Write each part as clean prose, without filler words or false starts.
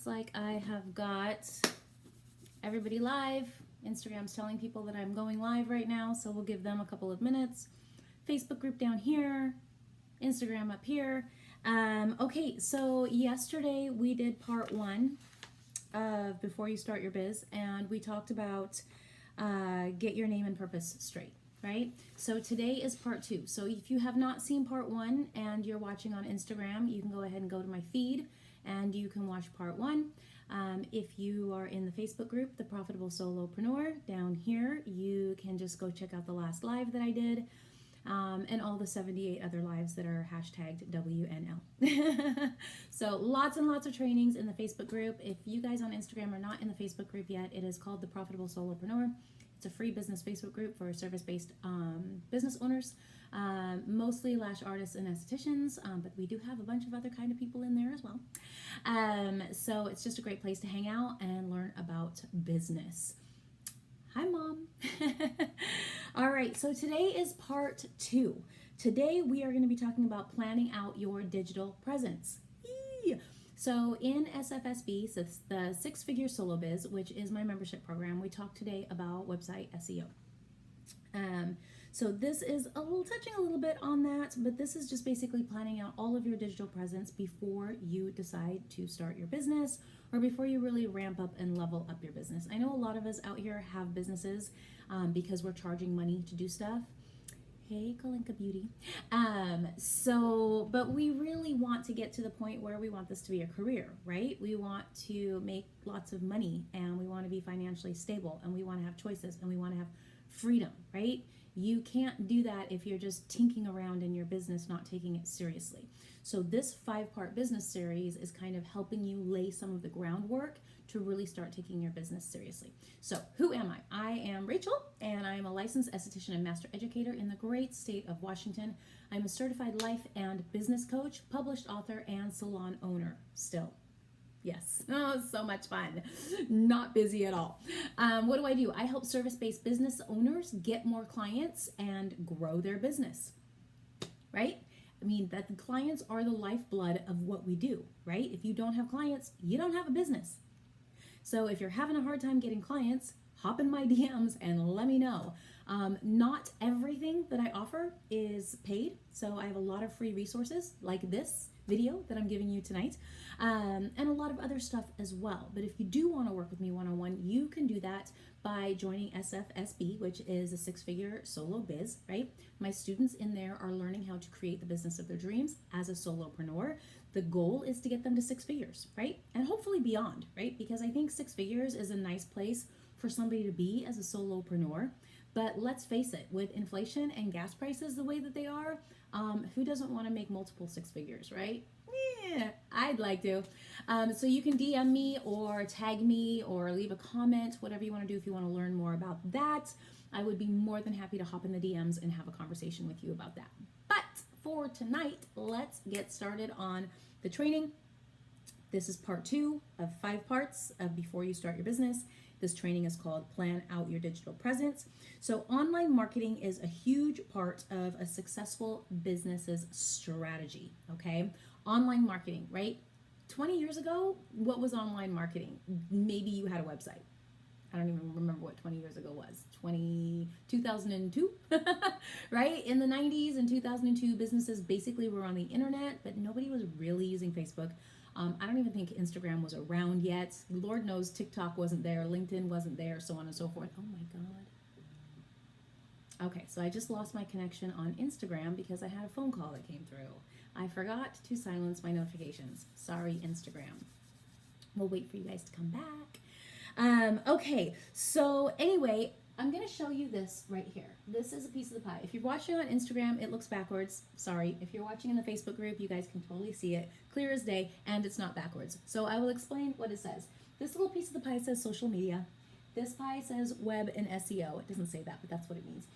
Like I have got everybody live. Instagram's telling people that I'm going live right now, so we'll give them a couple of minutes. Facebook group down here, Instagram up here. Okay, so yesterday we did part one of Before You Start Your Biz, and we talked about get your name and purpose straight, right? So today is part two. So if you have not seen part one and you're watching on Instagram, you can go ahead and go to my feed and you can watch part one. If you are in the Facebook group, The Profitable Solopreneur, down here, you can just go check out the last live that I did. And all the 78 other lives that are hashtagged WNL. So lots and lots of trainings in the Facebook group. If you guys on Instagram are not in the Facebook group yet, it is called The Profitable Solopreneur. It's a free business Facebook group for service-based business owners, mostly lash artists and estheticians, but we do have a bunch of other kind of people in there as well. So it's just a great place to hang out and learn about business. Hi, Mom. All right, so today is part two. Today we are going to be talking about planning out your digital presence. Yee! So in SFSB, so the Six Figure Solo Biz, which is my membership program, we talked today about website SEO. So this is touching a little bit on that, but this is just basically planning out all of your digital presence before you decide to start your business or before you really ramp up and level up your business. I know a lot of us out here have businesses because we're charging money to do stuff. Hey, Kalinka Beauty. But we really want to get to the point where we want this to be a career, right? We want to make lots of money and we want to be financially stable and we want to have choices and we want to have freedom, right? You can't do that if you're just tinking around in your business, not taking it seriously. So this 5-part business series is kind of helping you lay some of the groundwork to really start taking your business seriously. So who am I? I am Rachel, and I am a licensed esthetician and master educator in the great state of Washington. I'm a certified life and business coach, published author, and salon owner still. Yes. Oh, so much fun. Not busy at all. What do? I help service-based business owners get more clients and grow their business, right? I mean, that the clients are the lifeblood of what we do, right? If you don't have clients, you don't have a business. So if you're having a hard time getting clients, hop in my DMs and let me know. Not everything that I offer is paid, so I have a lot of free resources like this video that I'm giving you tonight, and a lot of other stuff as well. But if you do want to work with me one-on-one, you can do that by joining SFSB, which is a 6-figure solo biz, right? My students in there are learning how to create the business of their dreams as a solopreneur. The goal is to get them to 6 figures, right? And hopefully beyond, right? Because I think 6 figures is a nice place for somebody to be as a solopreneur. But let's face it, with inflation and gas prices the way that they are, who doesn't want to make multiple 6 figures, right? Yeah, I'd like to. So you can DM me or tag me or leave a comment, whatever you want to do if you want to learn more about that. I would be more than happy to hop in the DMs and have a conversation with you about that. But for tonight, let's get started on the training. This is part 2 of 5 parts of Before You Start Your Business. This training is called Plan Out Your Digital Presence. So online marketing is a huge part of a successful business's strategy, okay? Online marketing, right? 20 years ago, what was online marketing? Maybe you had a website. I don't even remember what 20 years ago was. 2002, right? In the 90s and 2002, businesses basically were on the internet, but nobody was really using Facebook. I don't even think Instagram was around yet. Lord knows TikTok wasn't there, LinkedIn wasn't there, so on and so forth. Oh my God. Okay, so I just lost my connection on Instagram because I had a phone call that came through. I forgot to silence my notifications. Sorry, Instagram. We'll wait for you guys to come back. Okay, so anyway, I'm going to show you this right here. This is a piece of the pie. If you're watching on Instagram, it looks backwards. Sorry. If you're watching in the Facebook group, you guys can totally see it clear as day, and it's not backwards. So I will explain what it says. This little piece of the pie says social media. This pie says web and SEO. It doesn't say that, but that's what it means.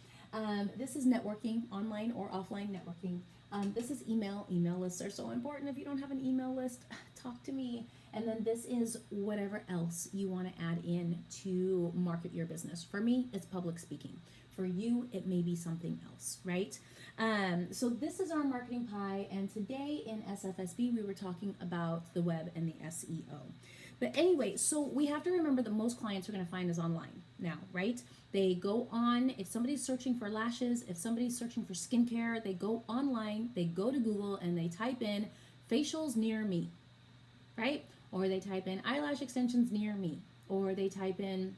This is networking, online or offline networking. This is email. Email lists are so important. If you don't have an email list, talk to me. And then this is whatever else you want to add in to market your business. For me, it's public speaking. For you, it may be something else, right? So this is our marketing pie. And today in SFSB, we were talking about the web and the SEO. But anyway, so we have to remember that most clients are going to find us online now, right? They go on, if somebody's searching for lashes, if somebody's searching for skincare, they go online, they go to Google and they type in facials near me, right? Or they type in eyelash extensions near me, or they type in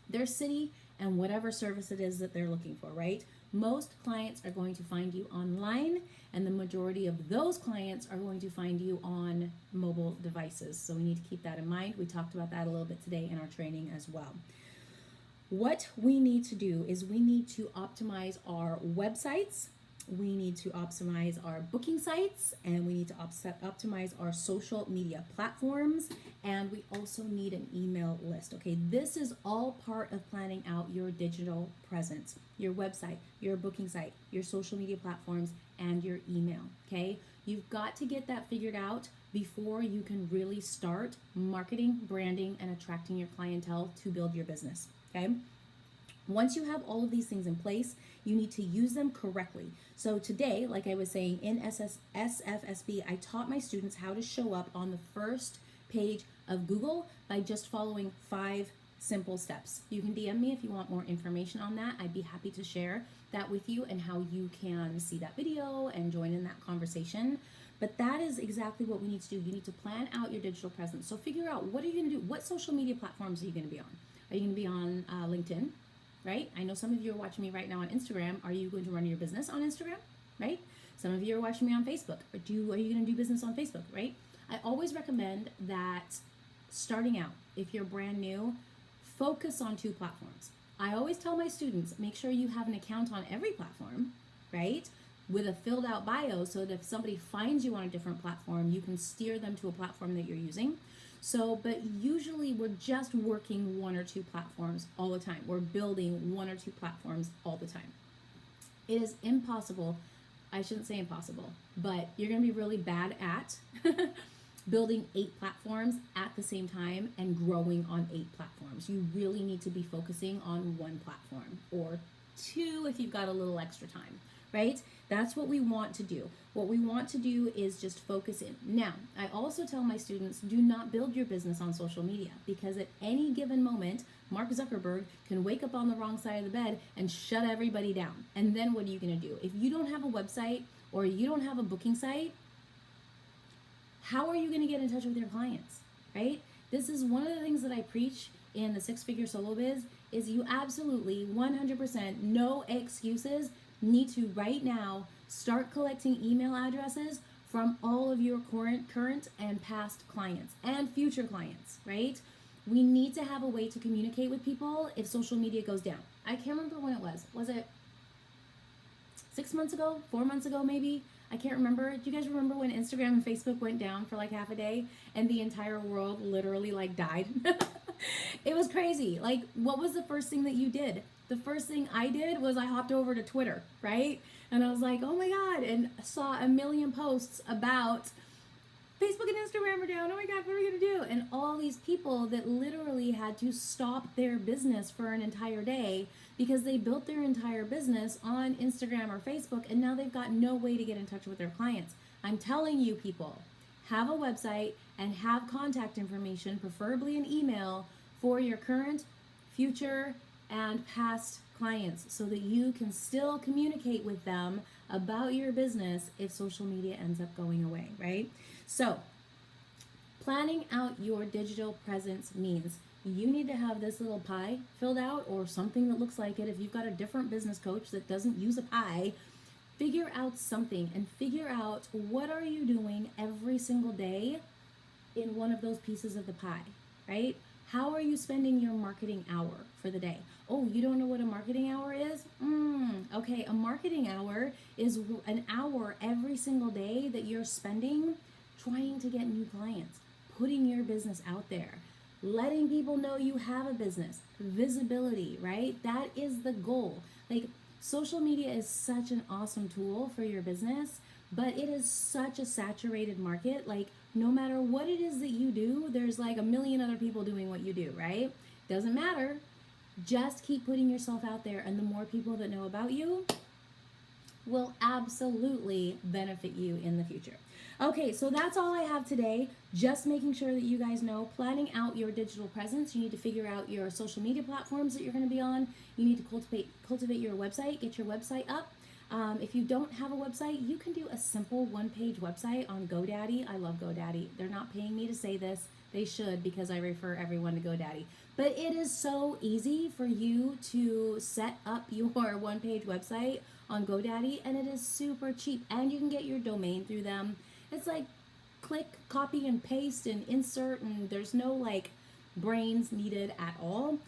their city and whatever service it is that they're looking for, right? Most clients are going to find you online, and the majority of those clients are going to find you on mobile devices. So we need to keep that in mind. We talked about that a little bit today in our training as well. What we need to do is we need to optimize our websites, we need to optimize our booking sites, and we need to optimize our social media platforms, and we also need an email list. Okay, this is all part of planning out your digital presence, your website, your booking site, your social media platforms, and your email. Okay, you've got to get that figured out before you can really start marketing, branding, and attracting your clientele to build your business. Okay, once you have all of these things in place, you need to use them correctly. So today, like I was saying, in SFSB, I taught my students how to show up on the first page of Google by just following 5 simple steps. You can DM me if you want more information on that. I'd be happy to share that with you and how you can see that video and join in that conversation. But that is exactly what we need to do. You need to plan out your digital presence. So figure out, what are you going to do? What social media platforms are you going to be on? Are you going to be on LinkedIn? Right? I know some of you are watching me right now on Instagram. Are you going to run your business on Instagram? Right? Some of you are watching me on Facebook. Are you going to do business on Facebook? Right? I always recommend that starting out, if you're brand new, focus on 2 platforms. I always tell my students, make sure you have an account on every platform, right? With a filled out bio, so that if somebody finds you on a different platform, you can steer them to a platform that you're using. So, but usually we're just working 1 or 2 platforms all the time. We're building 1 or 2 platforms all the time. It is impossible, I shouldn't say impossible, but you're going to be really bad at building 8 platforms at the same time and growing on 8 platforms. You really need to be focusing on 1 platform, or 2 if you've got a little extra time, right? That's what we want to do. What we want to do is just focus in. Now, I also tell my students, do not build your business on social media, because at any given moment, Mark Zuckerberg can wake up on the wrong side of the bed and shut everybody down. And then what are you going to do? If you don't have a website or you don't have a booking site, how are you going to get in touch with your clients, right? This is one of the things that I preach in the 6-Figure Solo Biz, is you absolutely 100%, no excuses, need to right now start collecting email addresses from all of your current and past clients and future clients, right? We need to have a way to communicate with people if social media goes down. I can't remember when it was. Was it 6 months ago? 4 months ago, maybe? I can't remember. Do you guys remember when Instagram and Facebook went down for like half a day and the entire world literally like died? It was crazy. Like, what was the first thing that you did? The first thing I did was I hopped over to Twitter, right? And I was like, oh my God, and saw a million posts about Facebook and Instagram are down. Oh my God, what are we gonna do? And all these people that literally had to stop their business for an entire day because they built their entire business on Instagram or Facebook, and now they've got no way to get in touch with their clients. I'm telling you, people, have a website and have contact information, preferably an email, for your current, future, and past clients, so that you can still communicate with them about your business if social media ends up going away, right? So planning out your digital presence means you need to have this little pie filled out, or something that looks like it. If you've got a different business coach that doesn't use a pie, figure out something and figure out what are you doing every single day in one of those pieces of the pie, right? How are you spending your marketing hour for the day? Oh, you don't know what a marketing hour is? Okay, a marketing hour is an hour every single day that you're spending trying to get new clients, putting your business out there, letting people know you have a business, visibility, right? That is the goal. Like, social media is such an awesome tool for your business, but it is such a saturated market. Like, no matter what it is that you do, there's like a million other people doing what you do, right? Doesn't matter. Just keep putting yourself out there, and the more people that know about you will absolutely benefit you in the future. Okay, so that's all I have today. Just making sure that you guys know, planning out your digital presence. You need to figure out your social media platforms that you're going to be on. You need to cultivate your website, get your website up. If you don't have a website, you can do a simple one-page website on GoDaddy. I love GoDaddy. They're not paying me to say this. They should, because I refer everyone to GoDaddy. But it is so easy for you to set up your one-page website on GoDaddy, and it is super cheap. And you can get your domain through them. It's like click, copy, and paste, and insert, and there's no like brains needed at all.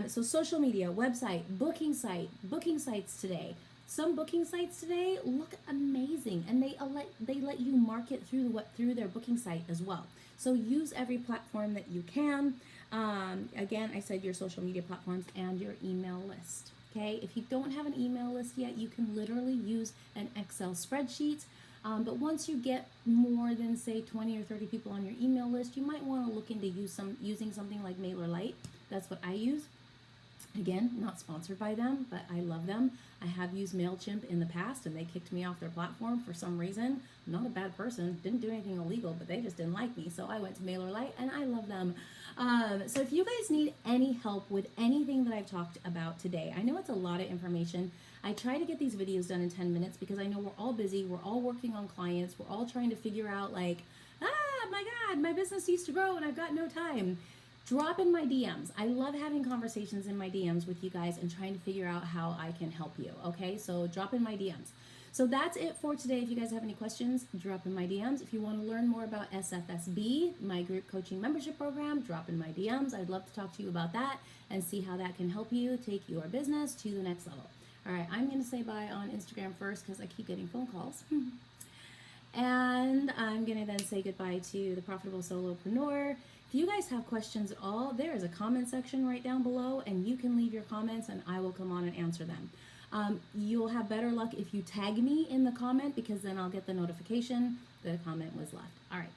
So social media, website, booking sites today. Some booking sites today look amazing, and they let you market through their booking site as well. So use every platform that you can. Again, I said your social media platforms and your email list. Okay, if you don't have an email list yet, you can literally use an Excel spreadsheet. But once you get more than say 20 or 30 people on your email list, you might want to look into using something like MailerLite. That's what I use. Again, not sponsored by them, but I love them. I have used MailChimp in the past, and they kicked me off their platform for some reason. I'm not a bad person, didn't do anything illegal, but they just didn't like me. So I went to MailerLite, and I love them. So if you guys need any help with anything that I've talked about today, I know it's a lot of information. I try to get these videos done in 10 minutes because I know we're all busy. We're all working on clients. We're all trying to figure out like, my God, my business needs to grow and I've got no time. Drop in my DMs. I love having conversations in my DMs with you guys and trying to figure out how I can help you. Okay, so drop in my DMs. So that's it for today. If you guys have any questions, drop in my DMs. If you want to learn more about SFSB, my group coaching membership program, drop in my DMs. I'd love to talk to you about that and see how that can help you take your business to the next level. All right, I'm going to say bye on Instagram first because I keep getting phone calls. And I'm going to then say goodbye to the Profitable Solopreneur. If you guys have questions at all, there is a comment section right down below, and you can leave your comments and I will come on and answer them. You'll have better luck if you tag me in the comment, because then I'll get the notification the comment was left. All right.